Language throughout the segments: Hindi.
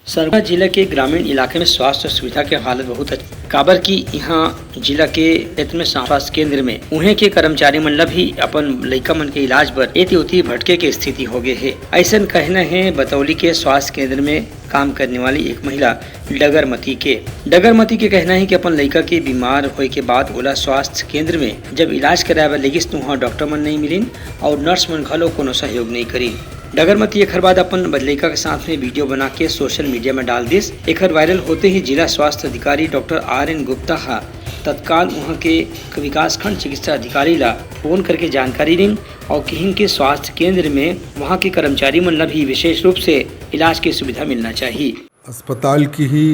सरगुजा जिला के ग्रामीण इलाके में स्वास्थ्य सुविधा के हालत बहुत अच्छी काबर की यहाँ जिला के क्षेत्र में स्वास्थ्य केंद्र में उहे के कर्मचारी मन ला भी अपन लइका मन के इलाज बर एति उति भटके के स्थिति हो गए है। ऐसा कहना है बतौली के स्वास्थ्य केंद्र में काम करने वाली एक महिला डगरमती के कहना है कि अपन लइका के बीमार होए के बाद ओला स्वास्थ्य केंद्र में जब इलाज कराए बर लेगिस तो वहाँ डॉक्टर मन नहीं मिलिन और नर्स मन घलो कोनो सहयोग नहीं करी। डगरमती एक बाद अपन लइका के साथ में वीडियो बना के सोशल मीडिया में डाल दिस। एक वायरल होते ही जिला स्वास्थ्य अधिकारी डॉक्टर RN गुप्ता तत्काल वहाँ के विकास खंड चिकित्सा अधिकारी ला फोन करके जानकारी दी और कहीं के स्वास्थ्य केंद्र में वहाँ के कर्मचारी मन ला भी विशेष रूप से इलाज की सुविधा मिलना चाहिए। अस्पताल की ही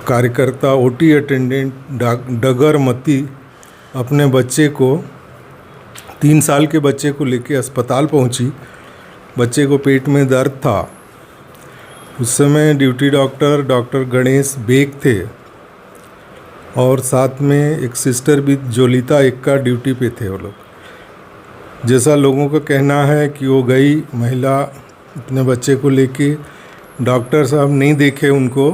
कार्यकर्ता OT अटेंडेंट डगरमती अपने बच्चे को 3 साल के बच्चे को लेके अस्पताल पहुंची। बच्चे को पेट में दर्द था। उस समय ड्यूटी डॉक्टर गणेश बेग थे और साथ में एक सिस्टर भी जोलिता एक्का ड्यूटी पे थे वो लोग। जैसा लोगों का कहना है कि वो गई महिला अपने बच्चे को लेके, डॉक्टर साहब नहीं देखे उनको,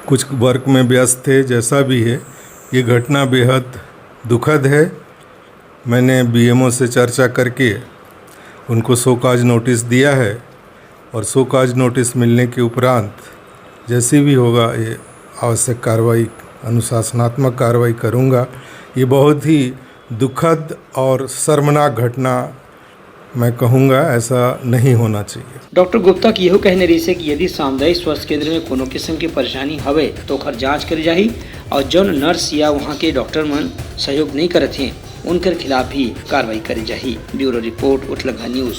कुछ वर्क में व्यस्त थे। जैसा भी है ये घटना बेहद दुखद है। मैंने BMO से चर्चा करके उनको शो कॉज नोटिस दिया है और शो कॉज नोटिस मिलने के उपरांत जैसी भी होगा ये आवश्यक कार्रवाई, अनुशासनात्मक कार्रवाई करूँगा। ये बहुत ही दुखद और शर्मनाक घटना मैं कहूँगा, ऐसा नहीं होना चाहिए। डॉक्टर गुप्ता की यह कहने रही है कि यदि सामुदायिक स्वास्थ्य केंद्र में कोनो किस्म की परेशानी हवे तो ओकर जांच करी जाही और जौन नर्स या वहाँ के डॉक्टर मन सहयोग नहीं करत हैं उनके खिलाफ भी कार्रवाई करी जाही। ब्यूरो रिपोर्ट उठलगा न्यूज़।